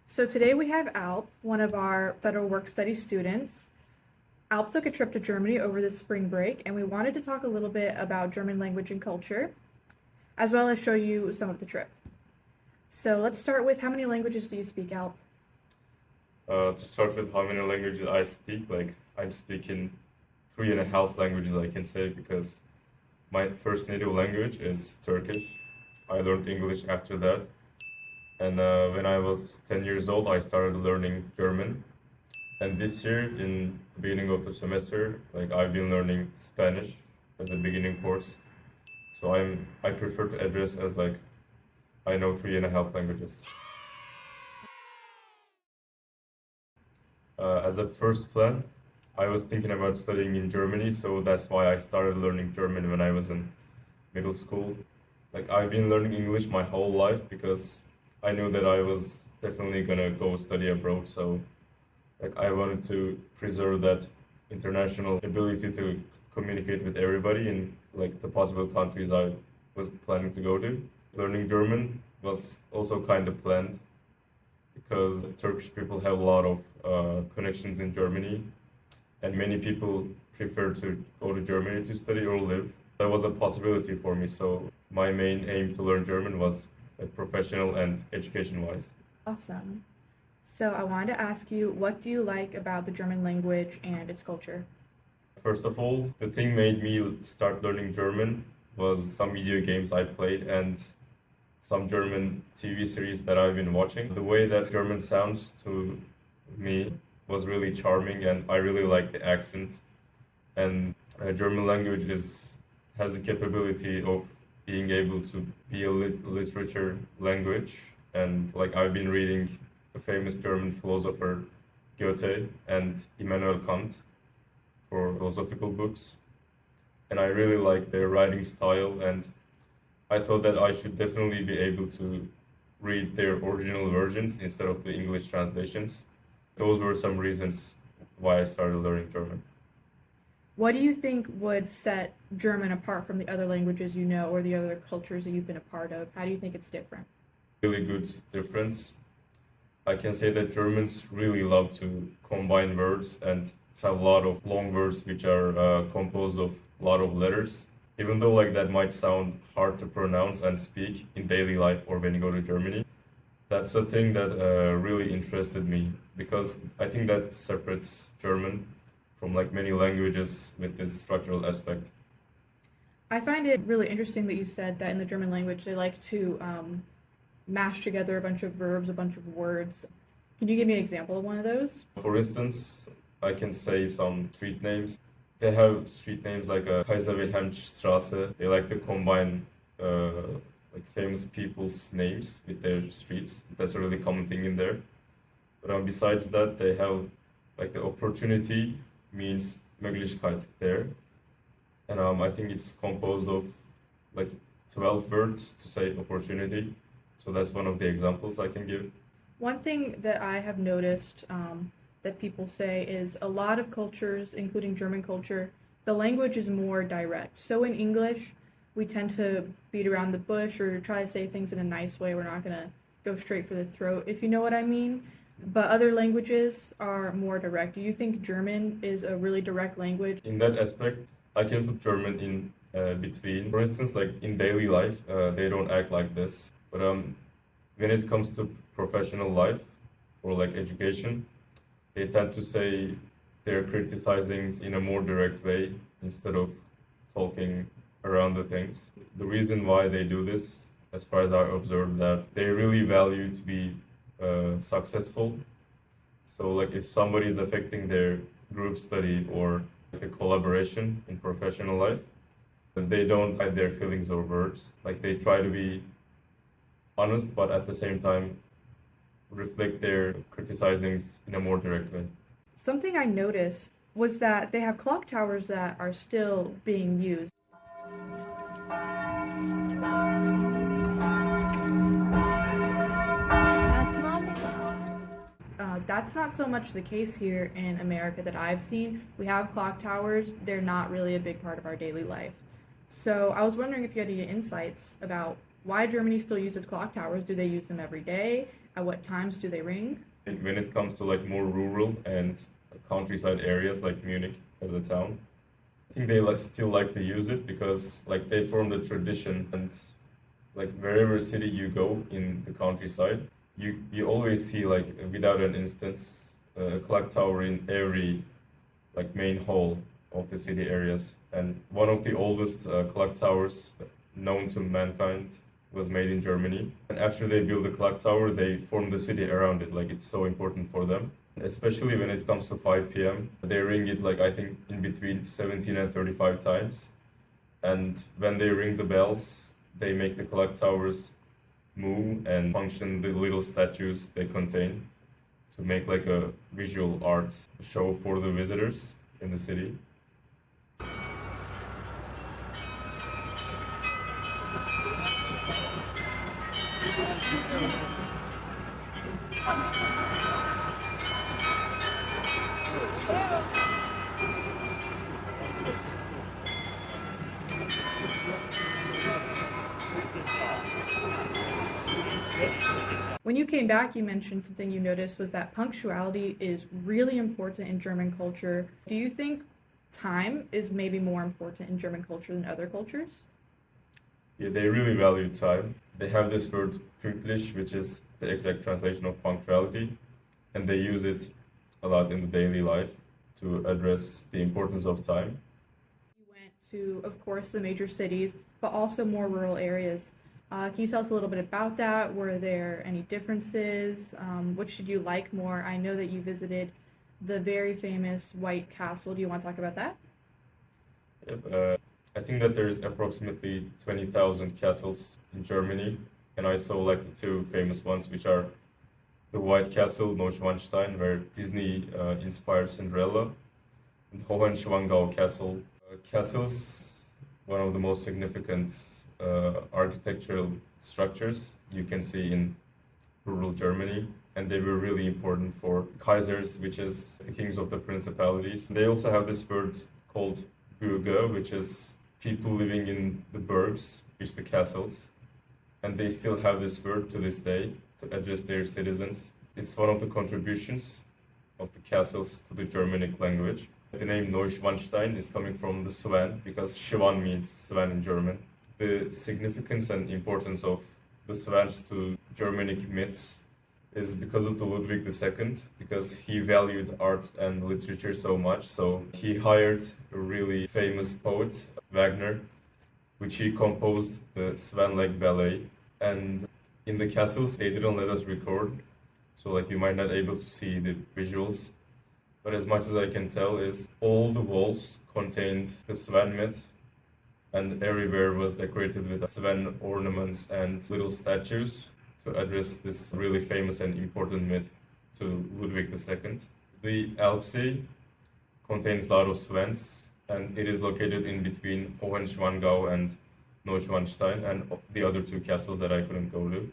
So today we have Alp, one of our federal work study students. Alp took a trip to Germany over the spring break, and we wanted to talk a little bit about German language and culture, as well as show you some of the trip. So let's start with how many languages do you speak, Alp? To start with how many languages I speak, like I'm speaking three and a half languages I can say because my first native language is Turkish. I learned English after that. And when I was 10 years old, I started learning German. And this year, in the beginning of the semester, like I've been learning Spanish as a beginning course. So I prefer to address as like I know three and a half languages. As a first plan, I was thinking about studying in Germany, so that's why I started learning German when I was in middle school. Like I've been learning English my whole life because I knew that I was definitely gonna go study abroad. So like I wanted to preserve that international ability to communicate with everybody in like the possible countries I was planning to go to. Learning German was also kind of planned because Turkish people have a lot of connections in Germany, and many people prefer to go to Germany to study or live. That was a possibility for me, so my main aim to learn German was professional and education wise. Awesome. So I wanted to ask you, what do you like about the German language and its culture? First of all, the thing made me start learning German was some video games I played and some German TV series that I've been watching. The way that German sounds to me was really charming, and I really like the accent. And German language is has the capability of being able to be a literature language. And like I've been reading a famous German philosopher Goethe and Immanuel Kant for philosophical books, and I really like their writing style, and I thought that I should definitely be able to read their original versions instead of the English translations. Those were some reasons why I started learning German. What do you think would set German apart from the other languages you know or the other cultures that you've been a part of? How do you think it's different? Really good difference. I can say that Germans really love to combine words and have a lot of long words which are composed of a lot of letters. Even though like that might sound hard to pronounce and speak in daily life or when you go to Germany, that's a thing that really interested me because I think that separates German from like many languages with this structural aspect. I find it really interesting that you said that in the German language they like to mash together a bunch of verbs, a bunch of words. Can you give me an example of one of those? For instance, I can say some street names. They have street names like Kaiser Wilhelm Straße. They like to combine like famous people's names with their streets. That's a really common thing in there. But besides that, they have like the opportunity means Möglichkeit there, and I think it's composed of like 12 words to say opportunity. So that's one of the examples I can give. One thing that I have noticed that people say is a lot of cultures, including German culture, the language is more direct. So in English, we tend to beat around the bush or try to say things in a nice way. We're not going to go straight for the throat, if you know what I mean. But other languages are more direct. Do you think German is a really direct language? In that aspect, I can put German in between. For instance, like in daily life, they don't act like this. But when it comes to professional life or like education, they tend to say they're criticizing in a more direct way instead of talking around the things. The reason why they do this, as far as I observed, that they really value to be successful. So, like if somebody is affecting their group study or like a collaboration in professional life, then they don't hide their feelings or words. Like they try to be honest, but at the same time reflect their criticizings in a more direct way. Something I noticed was that they have clock towers that are still being used. That's not so much the case here in America that I've seen. We have clock towers, they're not really a big part of our daily life. So I was wondering if you had any insights about why Germany still uses clock towers. Do they use them every day? At what times do they ring? When it comes to like more rural and countryside areas like Munich as a town, I think they like still like to use it because like they formed a tradition and like wherever city you go in the countryside, you always see like without an instance a clock tower in every like main hall of the city areas. And one of the oldest clock towers known to mankind was made in Germany. And after they build the clock tower, they form the city around it. Like it's so important for them. Especially when it comes to 5 p.m. They ring it like I think in between 17 and 35 times. And when they ring the bells, they make the clock towers move and function the little statues they contain to make like a visual art show for the visitors in the city. When you came back, you mentioned something you noticed was that punctuality is really important in German culture. Do you think time is maybe more important in German culture than other cultures? Yeah, they really value time. They have this word pünktlich, which is the exact translation of punctuality, and they use it a lot in the daily life to address the importance of time. You went to, of course, the major cities, but also more rural areas. Can you tell us a little bit about that? Were there any differences? Which did you like more? I know that you visited the very famous White Castle. Do you want to talk about that? Yep, I think that there's approximately 20,000 castles in Germany, and I saw like the two famous ones, which are the White Castle, Neuschwanstein, where Disney inspired Cinderella, and Hohenschwangau Castle. Castles, one of the most significant architectural structures you can see in rural Germany, and they were really important for Kaisers, which is the kings of the principalities. They also have this word called Bürger, which is people living in the burgs, which the castles, and they still have this word to this day to address their citizens. It's one of the contributions of the castles to the Germanic language. The name Neuschwanstein is coming from the swan because Schwan means swan in German. The significance and importance of the swans to Germanic myths is because of the Ludwig II, because he valued art and literature so much. So he hired a really famous poet, Wagner, which he composed the Swan Lake Ballet. And in the castles, they didn't let us record, so like you might not able to see the visuals. But as much as I can tell is all the walls contained the swan myth, and everywhere was decorated with swan ornaments and little statues to address this really famous and important myth to Ludwig II. The Alpsee contains a lot of swans, and it is located in between Hohenschwangau and Neuschwanstein and the other two castles that I couldn't go to.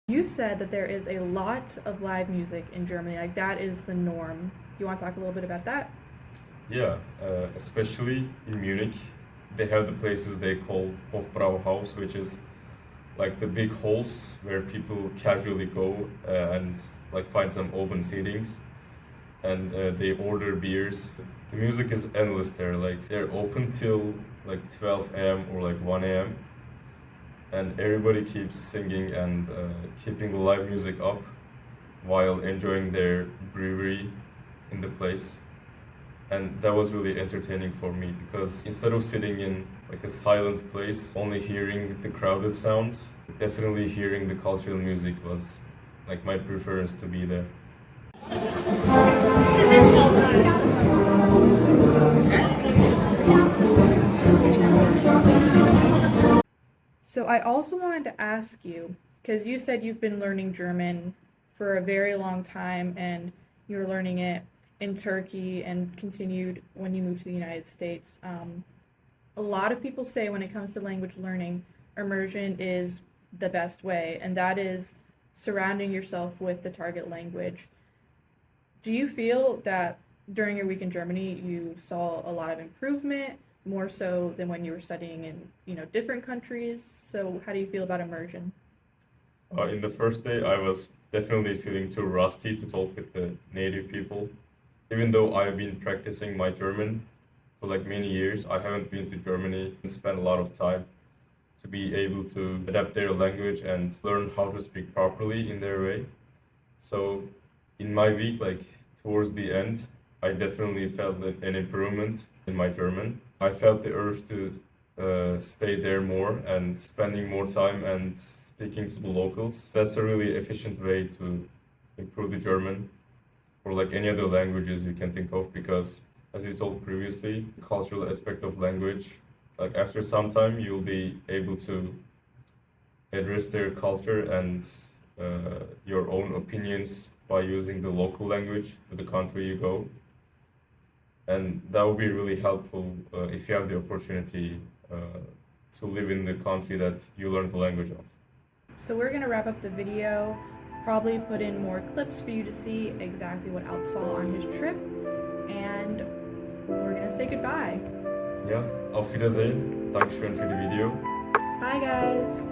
You said that there is a lot of live music in Germany, like that is the norm. Do you want to talk a little bit about that? Yeah, especially in Munich, they have the places they call Hofbrauhaus, which is like the big halls where people casually go and like find some open seatings, and they order beers. The music is endless there. Like they're open till like 12 a.m. or like 1 a.m. and everybody keeps singing and keeping the live music up while enjoying their brewery in the place. And that was really entertaining for me because instead of sitting in like a silent place, only hearing the crowded sounds, definitely hearing the cultural music was like my preference to be there. So I also wanted to ask you, because you said you've been learning German for a very long time and you were learning it in Turkey and continued when you moved to the United States. A lot of people say when it comes to language learning, immersion is the best way, and that is surrounding yourself with the target language. Do you feel that during your week in Germany you saw a lot of improvement, more so than when you were studying in, different countries? So how do you feel about immersion? In the first day, I was definitely feeling too rusty to talk with the native people. Even though I've been practicing my German for like many years, I haven't been to Germany and spent a lot of time to be able to adapt their language and learn how to speak properly in their way. So in my week, like towards the end, I definitely felt an improvement in my German. I felt the urge to stay there more and spending more time and speaking to the locals. That's a really efficient way to improve the German or like any other languages you can think of because as you told previously, the cultural aspect of language, like after some time you'll be able to address their culture and your own opinions by using the local language to the country you go. And that would be really helpful if you have the opportunity to live in the country that you learn the language of. So we're gonna wrap up the video, probably put in more clips for you to see exactly what Alp saw on his trip, and we're gonna say goodbye. Ja, auf Wiedersehen. Dankeschön für die Video. Bye guys!